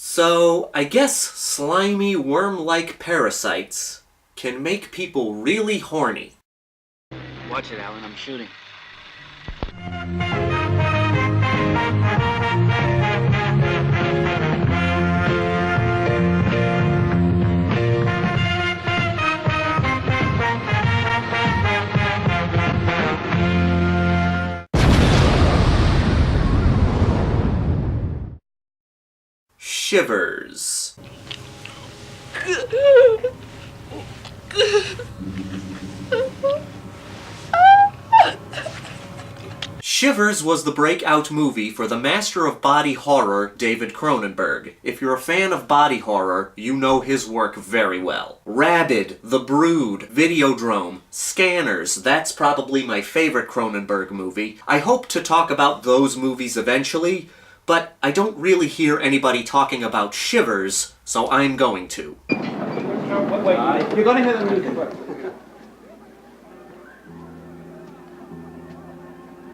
So, I guess slimy worm-like parasites can make people really horny. Watch it, Alan, I'm shooting. Shivers. Shivers was the breakout movie for the master of body horror, David Cronenberg. If you're a fan of body horror, you know his work very well. Rabid, The Brood, Videodrome, Scanners, that's probably my favorite Cronenberg movie. I hope to talk about those movies eventually, but I don't really hear anybody talking about Shivers, so I'm going to. No, wait, you're gonna hear the music.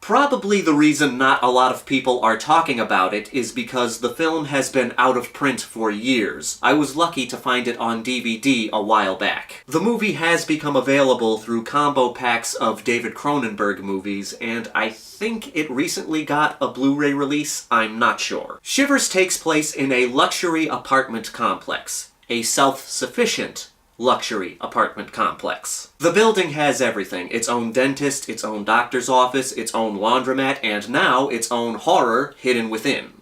Probably the reason not a lot of people are talking about it is because the film has been out of print for years. I was lucky to find it on DVD a while back. The movie has become available through combo packs of David Cronenberg movies, and I think it recently got a Blu-ray release, I'm not sure. Shivers takes place in a luxury apartment complex, a self-sufficient luxury apartment complex. The building has everything. Its own dentist, its own doctor's office, its own laundromat, and now its own horror hidden within.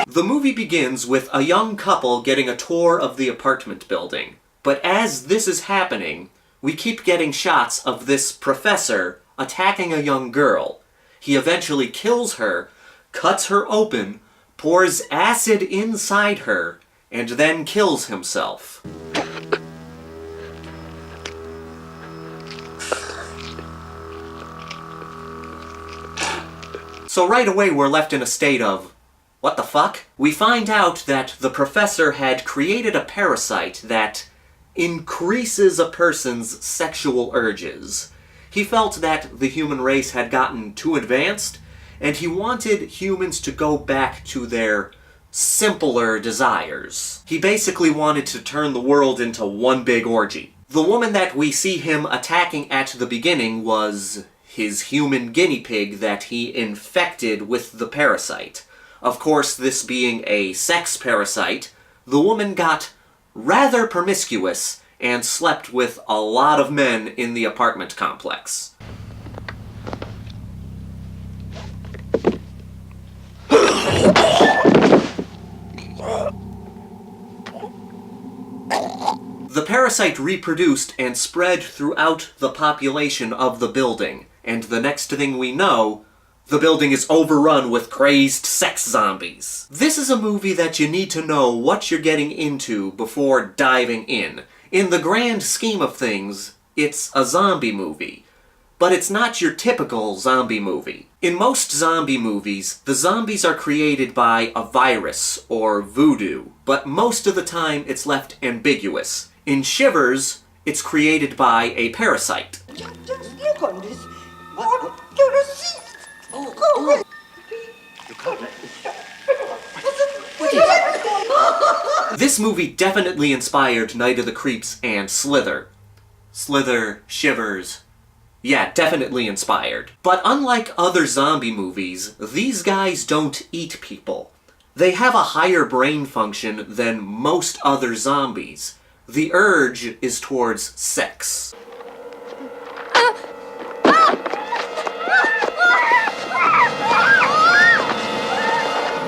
The movie begins with a young couple getting a tour of the apartment building. But as this is happening, we keep getting shots of this professor attacking a young girl. He eventually kills her, cuts her open, pours acid inside her, and then kills himself. So right away we're left in a state of, what the fuck? We find out that the professor had created a parasite that increases a person's sexual urges. He felt that the human race had gotten too advanced, and he wanted humans to go back to their simpler desires. He basically wanted to turn the world into one big orgy. The woman that we see him attacking at the beginning was his human guinea pig that he infected with the parasite. Of course, this being a sex parasite, the woman got rather promiscuous and slept with a lot of men in the apartment complex. The parasite reproduced and spread throughout the population of the building, and the next thing we know, the building is overrun with crazed sex zombies. This is a movie that you need to know what you're getting into before diving in. In the grand scheme of things, it's a zombie movie. But it's not your typical zombie movie. In most zombie movies, the zombies are created by a virus or voodoo, but most of the time it's left ambiguous. In Shivers, it's created by a parasite. This movie definitely inspired Night of the Creeps and Slither. Slither, Shivers, yeah, definitely inspired. But unlike other zombie movies, these guys don't eat people. They have a higher brain function than most other zombies. The urge is towards sex.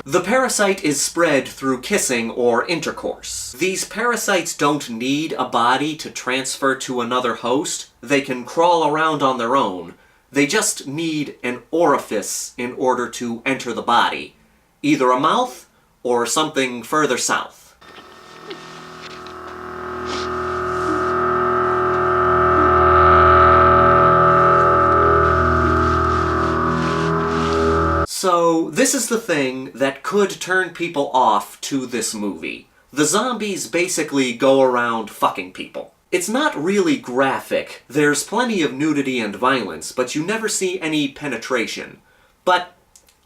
The parasite is spread through kissing or intercourse. These parasites don't need a body to transfer to another host. They can crawl around on their own. They just need an orifice in order to enter the body. Either a mouth or something further south. So, this is the thing that could turn people off to this movie. The zombies basically go around fucking people. It's not really graphic. There's plenty of nudity and violence, but you never see any penetration. But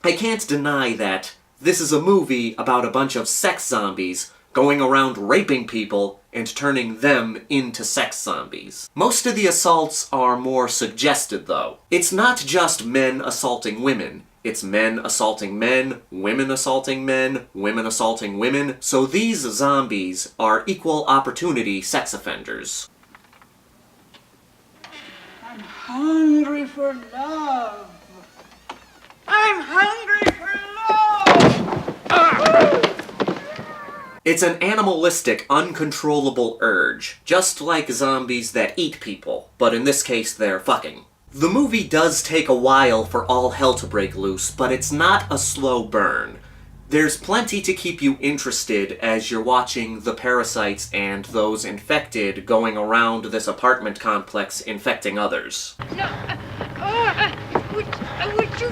I can't deny that this is a movie about a bunch of sex zombies going around raping people and turning them into sex zombies. Most of the assaults are more suggested, though. It's not just men assaulting women. It's men assaulting men, women assaulting men, women assaulting women, so these zombies are equal opportunity sex offenders. I'm hungry for love. I'm hungry for love! It's an animalistic, uncontrollable urge, just like zombies that eat people, but in this case they're fucking. The movie does take a while for all hell to break loose, but it's not a slow burn. There's plenty to keep you interested as you're watching the parasites and those infected going around this apartment complex infecting others. No, would you...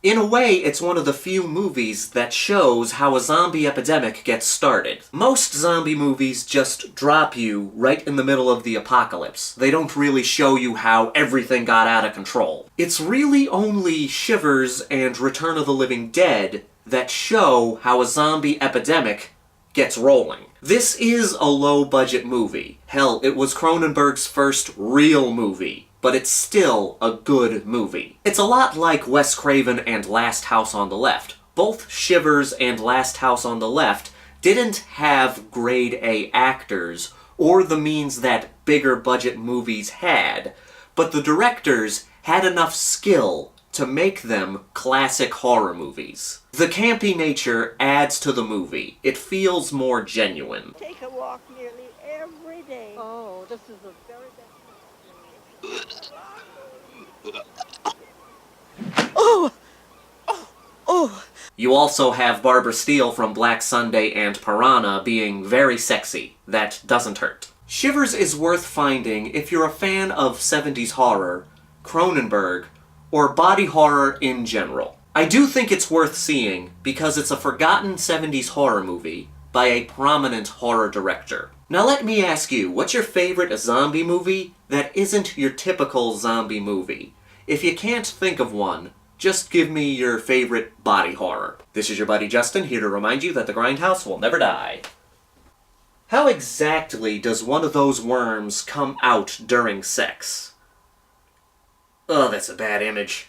In a way, it's one of the few movies that shows how a zombie epidemic gets started. Most zombie movies just drop you right in the middle of the apocalypse. They don't really show you how everything got out of control. It's really only Shivers and Return of the Living Dead that show how a zombie epidemic gets rolling. This is a low-budget movie. Hell, it was Cronenberg's first real movie. But it's still a good movie. It's a lot like Wes Craven and Last House on the Left. Both Shivers and Last House on the Left didn't have grade A actors or the means that bigger budget movies had, but the directors had enough skill to make them classic horror movies. The campy nature adds to the movie. It feels more genuine. Take a walk nearly every day. Oh, this is the very best. Oh! Oh! Oh! You also have Barbara Steele from Black Sunday and Piranha being very sexy. That doesn't hurt. Shivers is worth finding if you're a fan of 70s horror, Cronenberg, or body horror in general. I do think it's worth seeing because it's a forgotten 70s horror movie by a prominent horror director. Now let me ask you, what's your favorite zombie movie that isn't your typical zombie movie? If you can't think of one, just give me your favorite body horror. This is your buddy Justin, here to remind you that the Grindhouse will never die. How exactly does one of those worms come out during sex? Oh, that's a bad image.